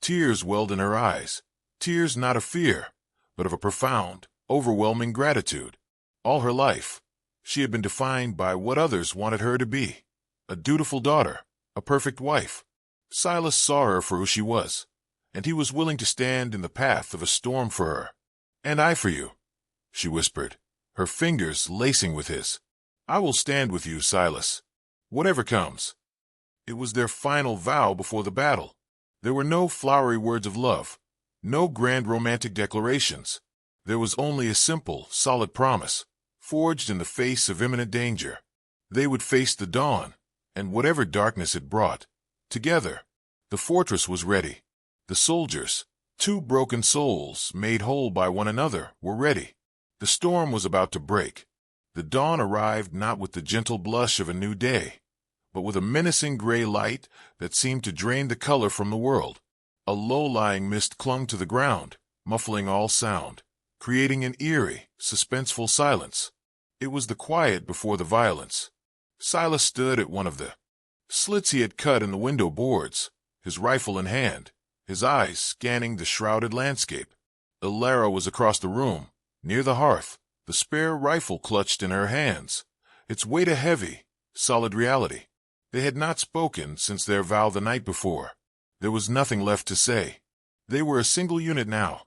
Speaker 1: Tears welled in her eyes, tears not of fear, but of a profound, overwhelming gratitude. All her life, she had been defined by what others wanted her to be, a dutiful daughter, a perfect wife. Silas saw her for who she was, and he was willing to stand in the path of a storm for her. "And I for you," she whispered, her fingers lacing with his. "I will stand with you, Silas, whatever comes." It was their final vow before the battle. There were no flowery words of love, no grand romantic declarations. There was only a simple, solid promise, forged in the face of imminent danger. They would face the dawn, and whatever darkness it brought, together. The fortress was ready. The soldiers, two broken souls made whole by one another, were ready. The storm was about to break. The dawn arrived not with the gentle blush of a new day, but with a menacing gray light that seemed to drain the color from the world. A low-lying mist clung to the ground, muffling all sound. creating an eerie, suspenseful silence. It was the quiet before the violence. Silas stood at one of the slits he had cut in the window boards, his rifle in hand, his eyes scanning the shrouded landscape. Ilara was across the room, near the hearth, the spare rifle clutched in her hands, its weight a heavy, solid reality. They had not spoken since their vow the night before. There was nothing left to say. They were a single unit now,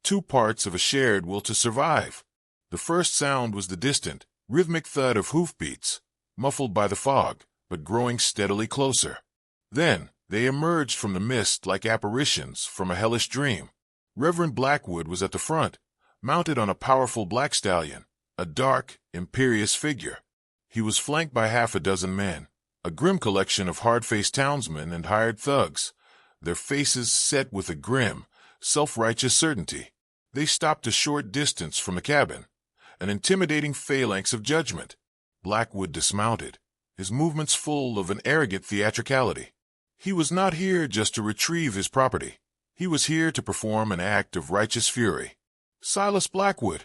Speaker 1: two parts of a shared will to survive. The first sound was the distant, rhythmic thud of hoofbeats, muffled by the fog, but growing steadily closer. Then, they emerged from the mist like apparitions from a hellish dream. Reverend Blackwood was at the front, mounted on a powerful black stallion, a dark, imperious figure. He was flanked by half a dozen men, a grim collection of hard-faced townsmen and hired thugs, their faces set with a grim, self-righteous certainty. They stopped a short distance from the cabin, an intimidating phalanx of judgment. Blackwood dismounted, his movements full of an arrogant theatricality. He was not here just to retrieve his property. He was here to perform an act of righteous fury. "Silas Blackwood,"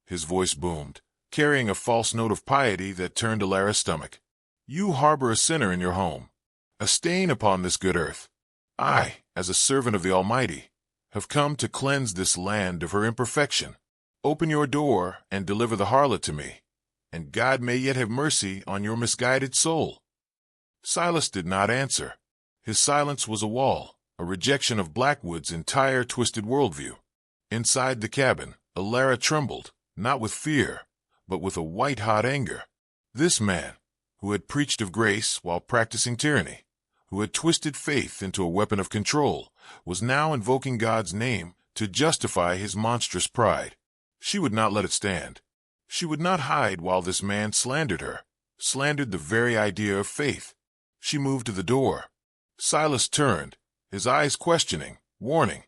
Speaker 1: his voice boomed, carrying a false note of piety that turned Ilara's stomach. "You harbor a sinner in your home, a stain upon this good earth. I, as a servant of the Almighty, have come to cleanse this land of her imperfection. Open your door and deliver the harlot to me, and God may yet have mercy on your misguided soul." Silas did not answer. His silence was a wall, a rejection of Blackwood's entire twisted worldview. Inside the cabin, Ilara trembled, not with fear, but with a white-hot anger. This man, who had preached of grace while practicing tyranny, who had twisted faith into a weapon of control, was now invoking God's name to justify his monstrous pride. She would not let it stand. She would not hide while this man slandered her, slandered the very idea of faith. She moved to the door. Silas turned, his eyes questioning, warning.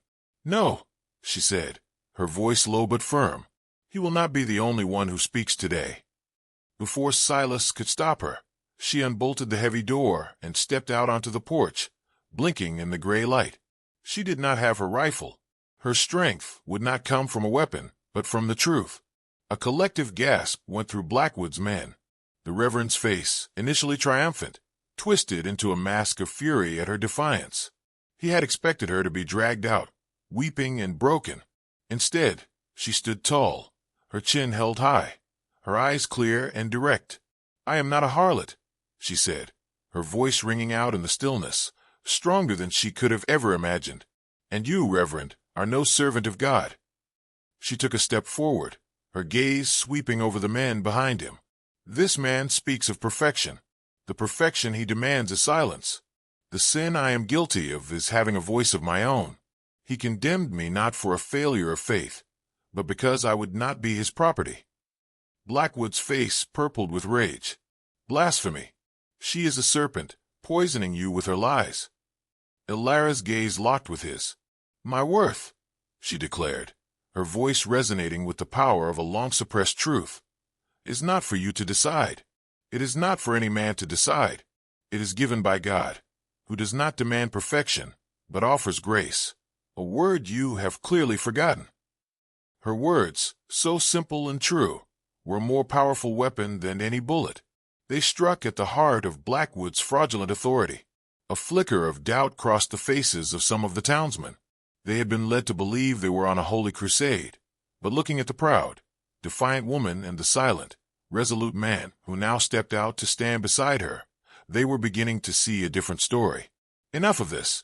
Speaker 1: "No," she said, her voice low but firm. "He will not be the only one who speaks today." Before Silas could stop her, she unbolted the heavy door and stepped out onto the porch, blinking in the gray light. She did not have her rifle. Her strength would not come from a weapon, but from the truth. A collective gasp went through Blackwood's men. The Reverend's face, initially triumphant, twisted into a mask of fury at her defiance. He had expected her to be dragged out, weeping and broken. Instead, she stood tall, her chin held high, her eyes clear and direct. "I am not a harlot," she said, her voice ringing out in the stillness, stronger than she could have ever imagined. "And you, Reverend, are no servant of God." She took a step forward, her gaze sweeping over the men behind him. "This man speaks of perfection. The perfection he demands is silence. The sin I am guilty of is having a voice of my own. He condemned me not for a failure of faith, but because I would not be his property." Blackwood's face purpled with rage. "Blasphemy! She is a serpent, poisoning you with her lies." Ilara's gaze locked with his. "My worth," she declared, her voice resonating with the power of a long-suppressed truth, "is not for you to decide. It is not for any man to decide. It is given by God, who does not demand perfection, but offers grace, a word you have clearly forgotten." Her words, so simple and true, were a more powerful weapon than any bullet. They struck at the heart of Blackwood's fraudulent authority. A flicker of doubt crossed the faces of some of the townsmen. They had been led to believe they were on a holy crusade, but looking at the proud, defiant woman and the silent, resolute man who now stepped out to stand beside her, they were beginning to see a different story. "Enough of this!"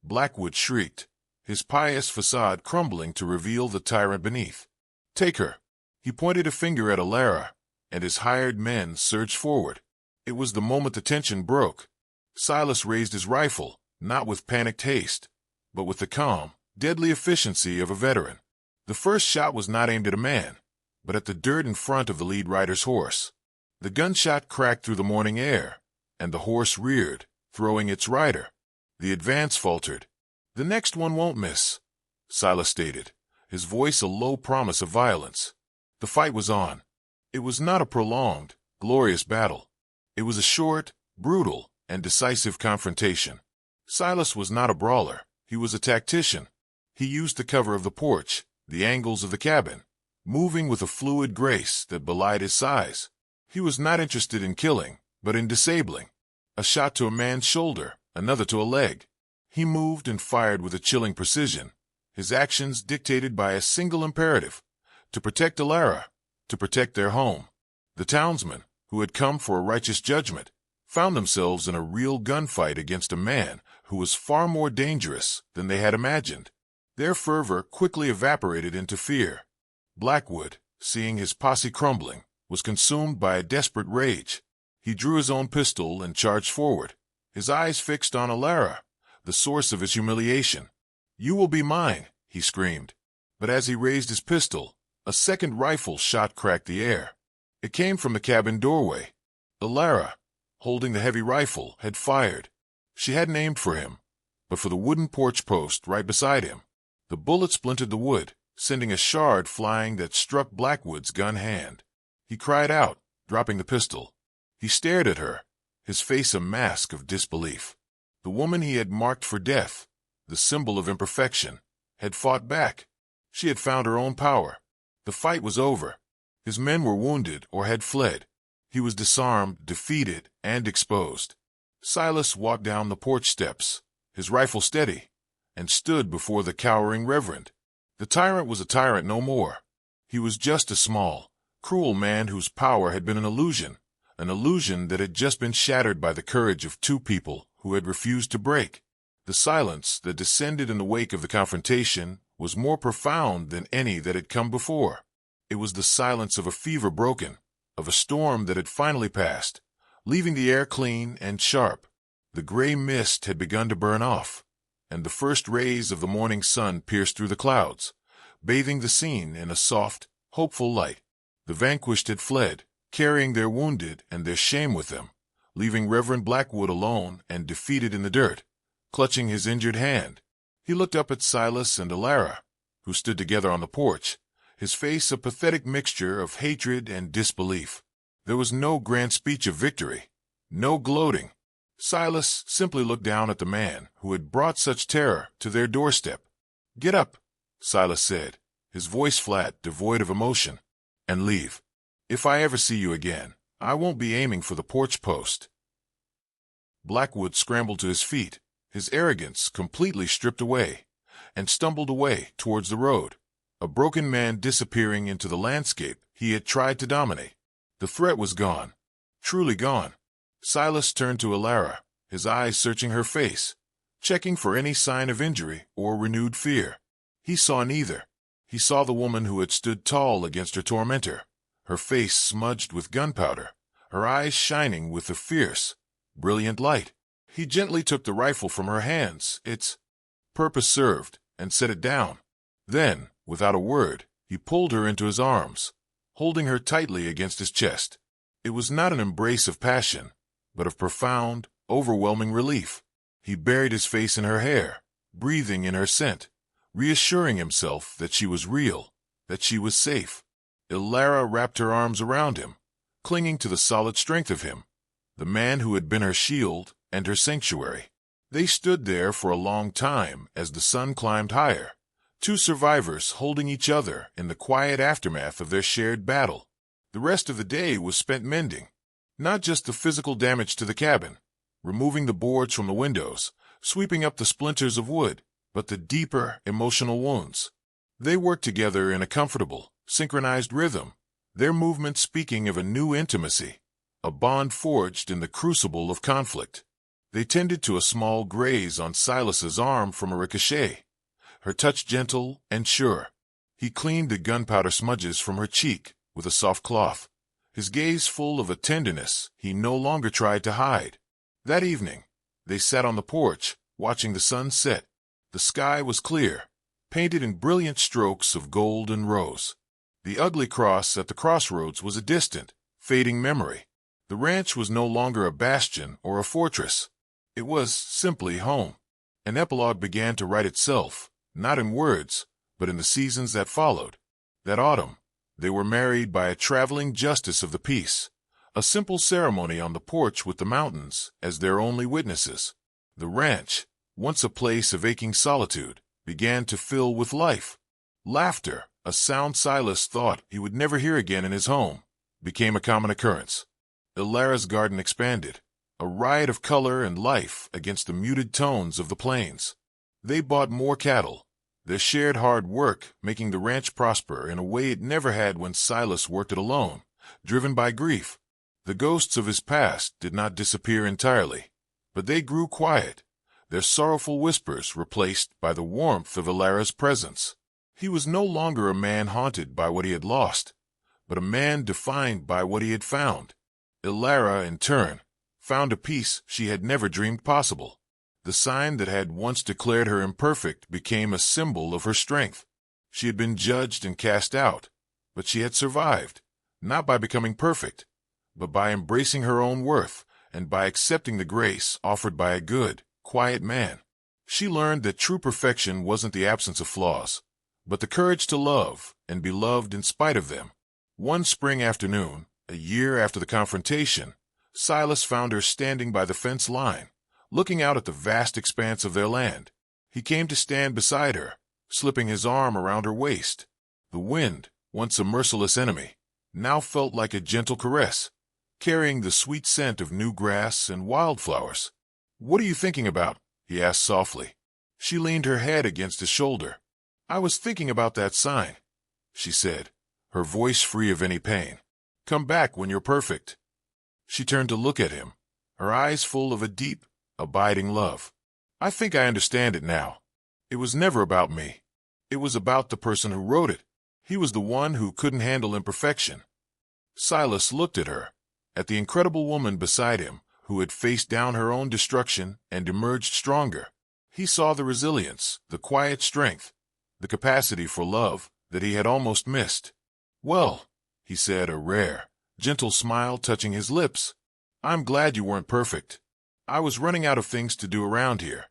Speaker 1: Blackwood shrieked, his pious facade crumbling to reveal the tyrant beneath. "Take her!" He pointed a finger at Ilara, and his hired men surged forward. It was the moment the tension broke. Silas raised his rifle, not with panicked haste, but with the calm, deadly efficiency of a veteran. The first shot was not aimed at a man, but at the dirt in front of the lead rider's horse. The gunshot cracked through the morning air, and the horse reared, throwing its rider. The advance faltered. "The next one won't miss," Silas stated, his voice a low promise of violence. The fight was on. It was not a prolonged, glorious battle. It was a short, brutal, and decisive confrontation. Silas was not a brawler. He was a tactician. He used the cover of the porch, the angles of the cabin, moving with a fluid grace that belied his size. He was not interested in killing, but in disabling. A shot to a man's shoulder, another to a leg. He moved and fired with a chilling precision, his actions dictated by a single imperative: to protect Alara, to protect their home. The townsmen, who had come for a righteous judgment, found themselves in a real gunfight against a man who was far more dangerous than they had imagined. Their fervor quickly evaporated into fear. Blackwood, seeing his posse crumbling, was consumed by a desperate rage. He drew his own pistol and charged forward, his eyes fixed on Alara, the source of his humiliation. "You will be mine," he screamed. But as he raised his pistol, a second rifle shot cracked the air. It came from the cabin doorway. Alara, holding the heavy rifle, had fired. She hadn't aimed for him, but for the wooden porch post right beside him. The bullet splintered the wood, sending a shard flying that struck Blackwood's gun hand. He cried out, dropping the pistol. He stared at her, his face a mask of disbelief. The woman he had marked for death, the symbol of imperfection, had fought back. She had found her own power. The fight was over. His men were wounded or had fled. He was disarmed, defeated, and exposed. Silas walked down the porch steps, his rifle steady, and stood before the cowering reverend. The tyrant was a tyrant no more. He was just a small, cruel man whose power had been an illusion that had just been shattered by the courage of two people who had refused to break. The silence that descended in the wake of the confrontation was more profound than any that had come before. It was the silence of a fever broken, of a storm that had finally passed, leaving the air clean and sharp. The gray mist had begun to burn off, and the first rays of the morning sun pierced through the clouds, bathing the scene in a soft, hopeful light. The vanquished had fled, carrying their wounded and their shame with them, leaving Reverend Blackwood alone and defeated in the dirt, clutching his injured hand. He looked up at Silas and Alara, who stood together on the porch, his face a pathetic mixture of hatred and disbelief. There was no grand speech of victory, no gloating. Silas simply looked down at the man who had brought such terror to their doorstep. "Get up," Silas said, his voice flat, devoid of emotion, "and leave. If I ever see you again, I won't be aiming for the porch post." Blackwood scrambled to his feet, his arrogance completely stripped away, and stumbled away towards the road, a broken man disappearing into the landscape he had tried to dominate. The threat was gone, truly gone. Silas turned to Alara, his eyes searching her face, checking for any sign of injury or renewed fear. He saw neither. He saw the woman who had stood tall against her tormentor, her face smudged with gunpowder, her eyes shining with a fierce, brilliant light. He gently took the rifle from her hands, its purpose served, and set it down. Then, without a word, he pulled her into his arms, holding her tightly against his chest. It was not an embrace of passion, but of profound, overwhelming relief. He buried his face in her hair, breathing in her scent, reassuring himself that she was real, that she was safe. Alara wrapped her arms around him, clinging to the solid strength of him, the man who had been her shield and her sanctuary. They stood there for a long time as the sun climbed higher, two survivors holding each other in the quiet aftermath of their shared battle. The rest of the day was spent mending, not just the physical damage to the cabin, removing the boards from the windows, sweeping up the splinters of wood, but the deeper emotional wounds. They worked together in a comfortable, synchronized rhythm, their movements speaking of a new intimacy, a bond forged in the crucible of conflict. They tended to a small graze on Silas's arm from a ricochet, her touch gentle and sure. He cleaned the gunpowder smudges from her cheek with a soft cloth, his gaze full of a tenderness he no longer tried to hide. That evening, they sat on the porch, watching the sun set. The sky was clear, painted in brilliant strokes of gold and rose. The ugly cross at the crossroads was a distant, fading memory. The ranch was no longer a bastion or a fortress. It was simply home. An epilogue began to write itself, not in words, but in the seasons that followed. That autumn, they were married by a traveling justice of the peace, a simple ceremony on the porch with the mountains as their only witnesses. The ranch, once a place of aching solitude, began to fill with life. Laughter, A sound Silas thought he would never hear again in his home became a common occurrence. Ilara's garden expanded, a riot of color and life against the muted tones of the plains. They bought more cattle, their shared hard work making the ranch prosper in a way it never had when Silas worked it alone, driven by grief. The ghosts of his past did not disappear entirely, but they grew quiet, their sorrowful whispers replaced by the warmth of Ilara's presence. He was no longer a man haunted by what he had lost, but a man defined by what he had found. Ilara, in turn, found a peace she had never dreamed possible. The sign that had once declared her imperfect became a symbol of her strength. She had been judged and cast out, but she had survived, not by becoming perfect, but by embracing her own worth and by accepting the grace offered by a good, quiet man. She learned that true perfection wasn't the absence of flaws, but the courage to love and be loved in spite of them. One spring afternoon, a year after the confrontation, Silas found her standing by the fence line, looking out at the vast expanse of their land. He came to stand beside her, slipping his arm around her waist. The wind, once a merciless enemy, now felt like a gentle caress, carrying the sweet scent of new grass and wildflowers. "What are you thinking about?" he asked softly. She leaned her head against his shoulder. "I was thinking about that sign," she said, her voice free of any pain. "Come back when you're perfect." She turned to look at him, her eyes full of a deep, abiding love. "I think I understand it now. It was never about me. It was about the person who wrote it. He was the one who couldn't handle imperfection." Silas looked at her, at the incredible woman beside him who had faced down her own destruction and emerged stronger. He saw the resilience, the quiet strength, the capacity for love that he had almost missed. "Well," he said, a rare, gentle smile touching his lips, "I'm glad you weren't perfect. I was running out of things to do around here."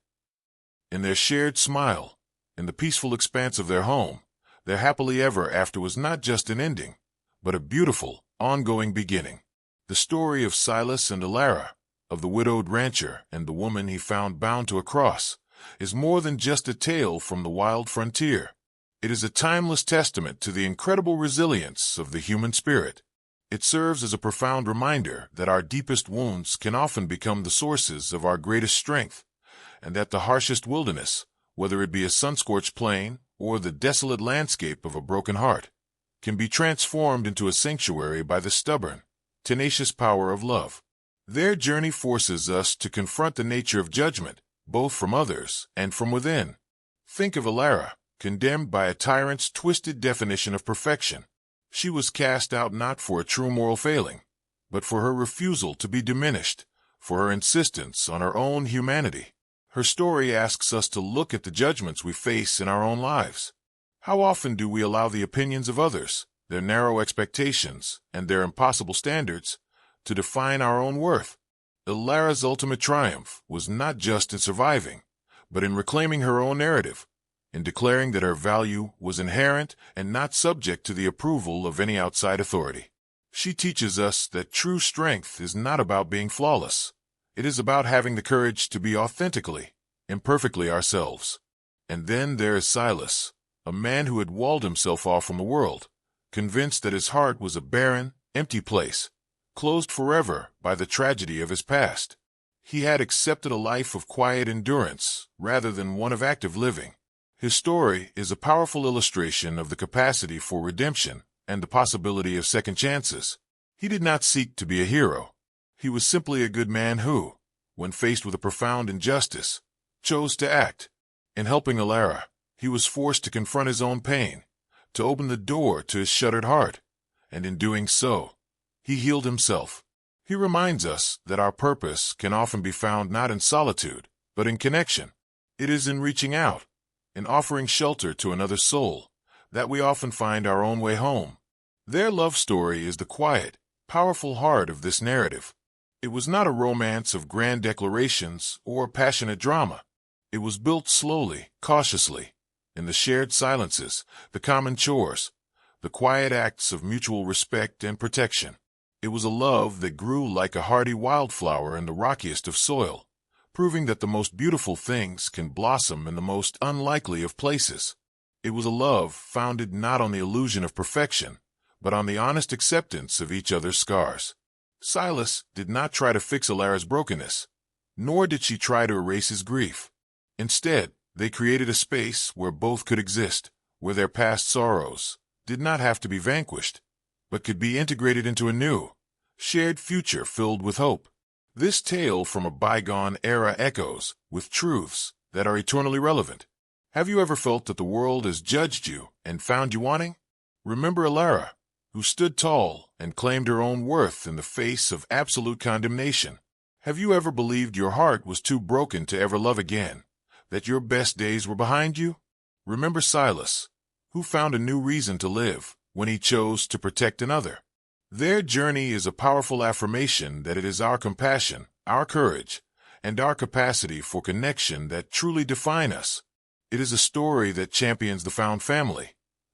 Speaker 1: In their shared smile, in the peaceful expanse of their home, their happily ever after was not just an ending, but a beautiful, ongoing beginning. The story of Silas and Ilara, of the widowed rancher and the woman he found bound to a cross, is more than just a tale from the wild frontier. It is a timeless testament to the incredible resilience of the human spirit. It serves as a profound reminder that our deepest wounds can often become the sources of our greatest strength, and that the harshest wilderness, whether it be a sun-scorched plain or the desolate landscape of a broken heart, can be transformed into a sanctuary by the stubborn, tenacious power of love. Their journey forces us to confront the nature of judgment, both from others and from within. Think of Ilara, condemned by a tyrant's twisted definition of perfection. She was cast out not for a true moral failing, but for her refusal to be diminished, for her insistence on her own humanity. Her story asks us to look at the judgments we face in our own lives. How often do we allow the opinions of others, their narrow expectations, and their impossible standards to define our own worth? Ilara's ultimate triumph was not just in surviving, but in reclaiming her own narrative, in declaring that her value was inherent and not subject to the approval of any outside authority. She teaches us that true strength is not about being flawless. It is about having the courage to be authentically, imperfectly ourselves. And then there is Silas, a man who had walled himself off from the world, convinced that his heart was a barren, empty place, closed forever by the tragedy of his past. He had accepted a life of quiet endurance rather than one of active living. His story is a powerful illustration of the capacity for redemption and the possibility of second chances. He did not seek to be a hero. He was simply a good man who, when faced with a profound injustice, chose to act. In helping Ilara, he was forced to confront his own pain, to open the door to his shuttered heart, and in doing so, he healed himself. He reminds us that our purpose can often be found not in solitude, but in connection. It is in reaching out, in offering shelter to another soul, that we often find our own way home. Their love story is the quiet, powerful heart of this narrative. It was not a romance of grand declarations or passionate drama. It was built slowly, cautiously, in the shared silences, the common chores, the quiet acts of mutual respect and protection. It was a love that grew like a hardy wildflower in the rockiest of soil, proving that the most beautiful things can blossom in the most unlikely of places. It was a love founded not on the illusion of perfection, but on the honest acceptance of each other's scars. Silas did not try to fix Alara's brokenness, nor did she try to erase his grief. Instead, they created a space where both could exist, where their past sorrows did not have to be vanquished, but could be integrated into a new, shared future filled with hope. This tale from a bygone era echoes with truths that are eternally relevant. Have you ever felt that the world has judged you and found you wanting? Remember Alara, who stood tall and claimed her own worth in the face of absolute condemnation. Have you ever believed your heart was too broken to ever love again, that your best days were behind you? Remember Silas, who found a new reason to live when he chose to protect another. Their journey is a powerful affirmation that it is our compassion, our courage, and our capacity for connection that truly define us. It is a story that champions the found family,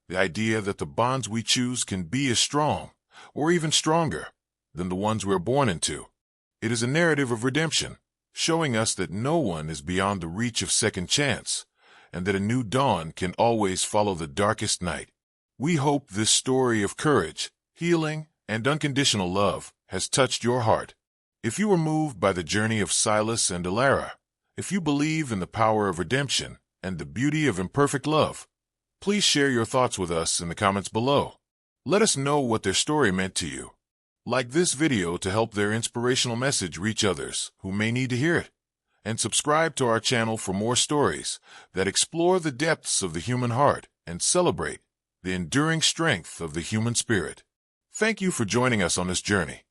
Speaker 1: the idea that the bonds we choose can be as strong, or even stronger, than the ones we're born into. It is a narrative of redemption, showing us that no one is beyond the reach of second chance, and that a new dawn can always follow the darkest night. We hope this story of courage, healing, and unconditional love has touched your heart. If you were moved by the journey of Silas and Alara, if you believe in the power of redemption and the beauty of imperfect love, please share your thoughts with us in the comments below. Let us know what their story meant to you. Like this video to help their inspirational message reach others who may need to hear it. And subscribe to our channel for more stories that explore the depths of the human heart and celebrate the enduring strength of the human spirit. Thank you for joining us on this journey.